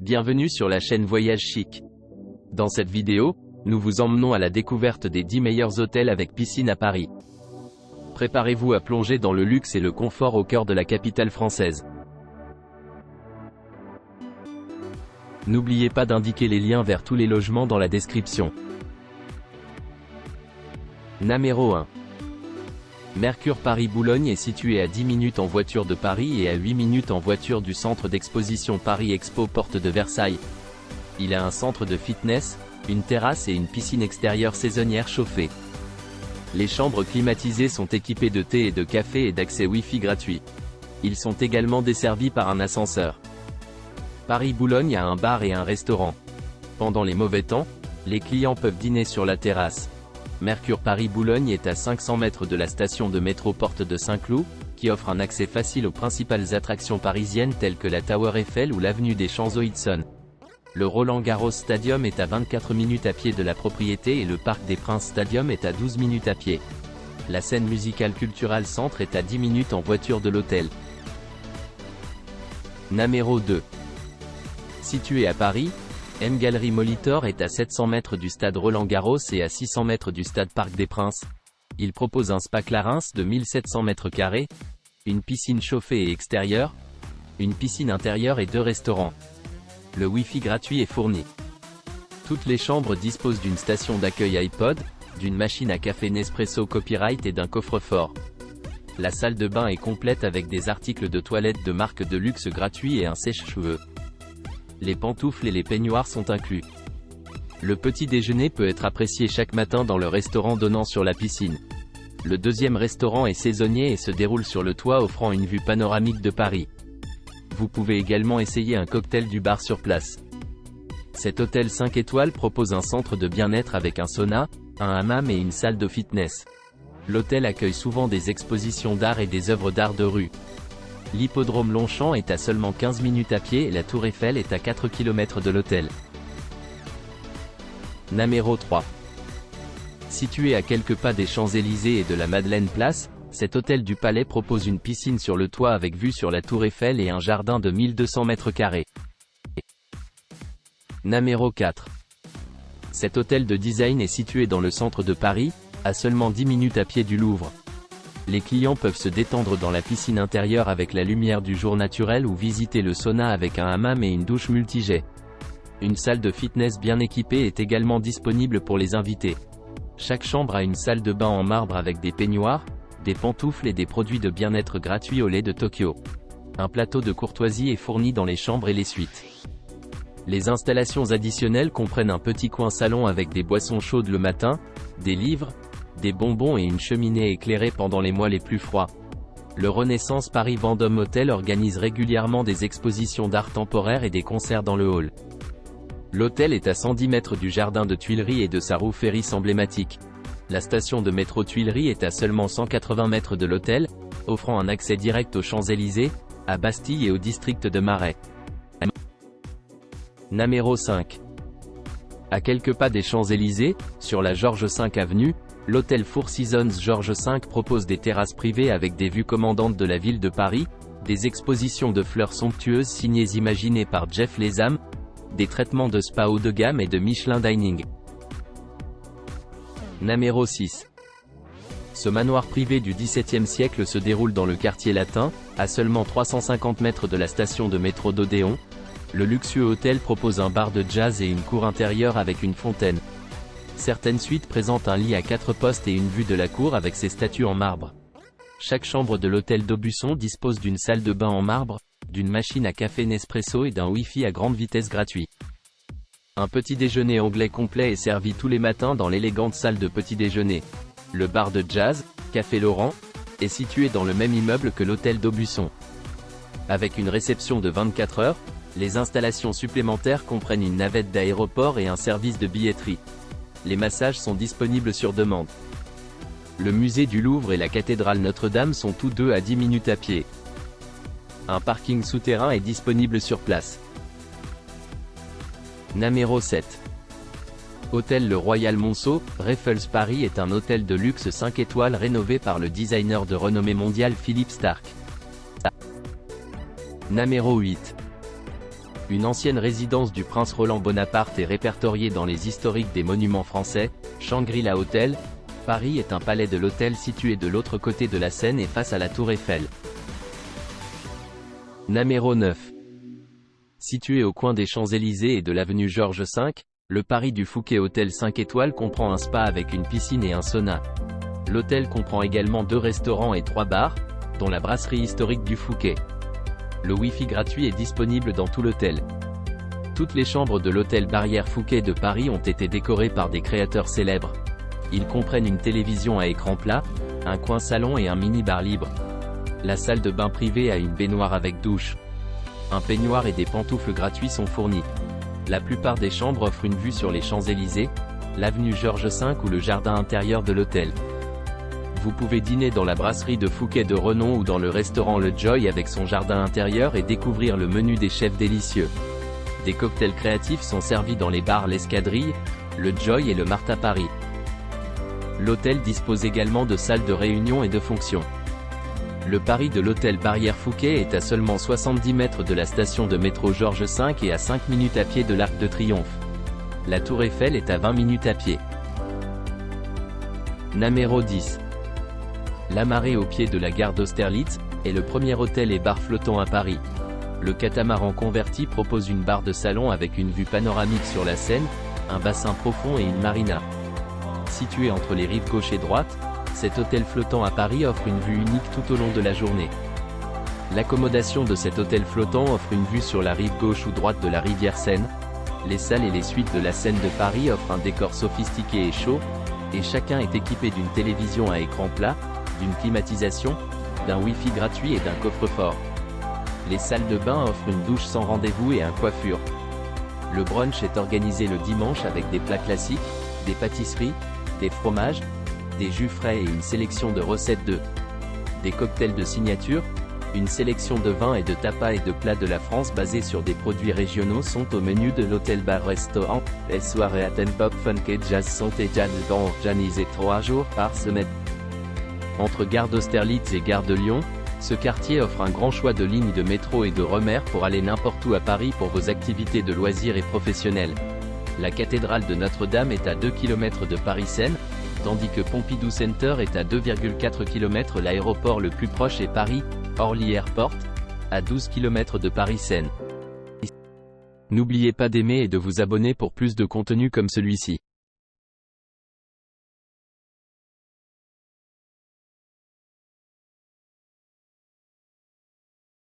Bienvenue sur la chaîne Voyage Chic. Dans cette vidéo, nous vous emmenons à la découverte des 10 meilleurs hôtels avec piscine à Paris. Préparez-vous à plonger dans le luxe et le confort au cœur de la capitale française. N'oubliez pas d'indiquer les liens vers tous les logements dans la description. Numéro 1. Mercure Paris-Boulogne est situé à 10 minutes en voiture de Paris et à 8 minutes en voiture du centre d'exposition Paris Expo Porte de Versailles. Il a un centre de fitness, une terrasse et une piscine extérieure saisonnière chauffée. Les chambres climatisées sont équipées de thé et de café et d'accès Wi-Fi gratuit. Ils sont également desservis par un ascenseur. Paris-Boulogne a un bar et un restaurant. Pendant les mauvais temps, les clients peuvent dîner sur la terrasse. Mercure Paris-Boulogne est à 500 mètres de la station de métro Porte de Saint-Cloud, qui offre un accès facile aux principales attractions parisiennes telles que la Tower Eiffel ou l'avenue des Champs-Horizon. Le Roland-Garros Stadium est à 24 minutes à pied de la propriété et le Parc des Princes Stadium est à 12 minutes à pied. La scène musicale Cultural Centre est à 10 minutes en voiture de l'hôtel. Numéro 2. Situé à Paris, M Gallery Molitor est à 700 mètres du stade Roland-Garros et à 600 mètres du stade Parc des Princes. Il propose un spa Clarins de 1700 m², une piscine chauffée et extérieure, une piscine intérieure et 2 restaurants. Le Wi-Fi gratuit est fourni. Toutes les chambres disposent d'une station d'accueil iPod, d'une machine à café Nespresso Copyright et d'un coffre-fort. La salle de bain est complète avec des articles de toilette de marque de luxe gratuits et un sèche-cheveux. Les pantoufles et les peignoirs sont inclus. Le petit déjeuner peut être apprécié chaque matin dans le restaurant donnant sur la piscine. Le deuxième restaurant est saisonnier et se déroule sur le toit offrant une vue panoramique de Paris. Vous pouvez également essayer un cocktail du bar sur place. Cet hôtel 5 étoiles propose un centre de bien-être avec un sauna, un hammam et une salle de fitness. L'hôtel accueille souvent des expositions d'art et des œuvres d'art de rue. L'hippodrome Longchamp est à seulement 15 minutes à pied et la Tour Eiffel est à 4 km de l'hôtel. Numéro 3. Situé à quelques pas des Champs-Élysées et de la Madeleine Place, cet hôtel du Palais propose une piscine sur le toit avec vue sur la Tour Eiffel et un jardin de 1200 m². Numéro 4. Cet hôtel de design est situé dans le centre de Paris, à seulement 10 minutes à pied du Louvre. Les clients peuvent se détendre dans la piscine intérieure avec la lumière du jour naturel ou visiter le sauna avec un hammam et une douche multijet. Une salle de fitness bien équipée est également disponible pour les invités. Chaque chambre a une salle de bain en marbre avec des peignoirs, des pantoufles et des produits de bien-être gratuits au lait de Tokyo. Un plateau de courtoisie est fourni dans les chambres et les suites. Les installations additionnelles comprennent un petit coin salon avec des boissons chaudes le matin, des livres, des bonbons et une cheminée éclairée pendant les mois les plus froids. Le Renaissance Paris Vendôme Hotel organise régulièrement des expositions d'art temporaire et des concerts dans le hall. L'hôtel est à 110 mètres du jardin de Tuileries et de sa roue Ferris emblématique. La station de métro Tuileries est à seulement 180 mètres de l'hôtel, offrant un accès direct aux Champs-Élysées, à Bastille et au district de Marais. Numéro 5. À quelques pas des Champs-Élysées, sur la Georges V avenue, l'hôtel Four Seasons Georges V propose des terrasses privées avec des vues commandantes de la ville de Paris, des expositions de fleurs somptueuses signées imaginées par Jeff Lezam, des traitements de spa haut de gamme et de Michelin Dining. Numéro 6. Ce manoir privé du XVIIe siècle se déroule dans le quartier latin, à seulement 350 mètres de la station de métro d'Odéon. Le luxueux hôtel propose un bar de jazz et une cour intérieure avec une fontaine. Certaines suites présentent un lit à 4 postes et une vue de la cour avec ses statues en marbre. Chaque chambre de l'hôtel d'Aubusson dispose d'une salle de bain en marbre, d'une machine à café Nespresso et d'un Wi-Fi à grande vitesse gratuit. Un petit déjeuner anglais complet est servi tous les matins dans l'élégante salle de petit déjeuner. Le bar de jazz, Café Laurent, est situé dans le même immeuble que l'hôtel d'Aubusson. Avec une réception de 24 heures, les installations supplémentaires comprennent une navette d'aéroport et un service de billetterie. Les massages sont disponibles sur demande. Le musée du Louvre et la cathédrale Notre-Dame sont tous deux à 10 minutes à pied. Un parking souterrain est disponible sur place. Numéro 7. Hôtel Le Royal Monceau, Raffles Paris est un hôtel de luxe 5 étoiles rénové par le designer de renommée mondiale Philippe Starck. Numéro 8. Une ancienne résidence du prince Roland Bonaparte est répertoriée dans les historiques des monuments français. Shangri-La Hôtel, Paris est un palais de l'hôtel situé de l'autre côté de la Seine et face à la Tour Eiffel. Numéro 9. Situé au coin des Champs-Élysées et de l'avenue Georges V, le Paris du Fouquet Hôtel 5 étoiles comprend un spa avec une piscine et un sauna. L'hôtel comprend également 2 restaurants et 3 bars, dont la brasserie historique du Fouquet. Le Wi-Fi gratuit est disponible dans tout l'hôtel. Toutes les chambres de l'hôtel Barrière Fouquet de Paris ont été décorées par des créateurs célèbres. Ils comprennent une télévision à écran plat, un coin salon et un mini-bar libre. La salle de bain privée a une baignoire avec douche. Un peignoir et des pantoufles gratuits sont fournis. La plupart des chambres offrent une vue sur les Champs-Élysées, l'avenue Georges V ou le jardin intérieur de l'hôtel. Vous pouvez dîner dans la brasserie de Fouquet de Renon ou dans le restaurant Le Joy avec son jardin intérieur et découvrir le menu des chefs délicieux. Des cocktails créatifs sont servis dans les bars L'Escadrille, Le Joy et le Martha Paris. L'hôtel dispose également de salles de réunion et de fonction. Le Paris de l'hôtel Barrière Fouquet est à seulement 70 mètres de la station de métro Georges V et à 5 minutes à pied de l'Arc de Triomphe. La Tour Eiffel est à 20 minutes à pied. Numéro 10. L'Amarré au pied de la gare d'Austerlitz est le premier hôtel et bar flottant à Paris. Le catamaran converti propose une barre de salon avec une vue panoramique sur la Seine, un bassin profond et une marina. Situé entre les rives gauche et droite, cet hôtel flottant à Paris offre une vue unique tout au long de la journée. L'accommodation de cet hôtel flottant offre une vue sur la rive gauche ou droite de la rivière Seine. Les salles et les suites de la Seine de Paris offrent un décor sophistiqué et chaud, et chacun est équipé d'une télévision à écran plat, d'une climatisation, d'un Wi-Fi gratuit et d'un coffre-fort. Les salles de bain offrent une douche sans rendez-vous et un coiffure. Le brunch est organisé le dimanche avec des plats classiques, des pâtisseries, des fromages, des jus frais et une sélection de recettes des cocktails de signature. Une sélection de vins et de tapas et de plats de la France basés sur des produits régionaux sont au menu de l'hôtel bar restaurant. Les soirées à Pop Funk et Jazz sont également organisées 3 jours par semaine. Entre gare d'Austerlitz et gare de Lyon, ce quartier offre un grand choix de lignes de métro et de RER pour aller n'importe où à Paris pour vos activités de loisirs et professionnelles. La cathédrale de Notre-Dame est à 2 km de Paris-Seine, tandis que Pompidou Center est à 2,4 km. L'aéroport le plus proche est Paris, Orly Airport, à 12 km de Paris-Seine. N'oubliez pas d'aimer et de vous abonner pour plus de contenu comme celui-ci.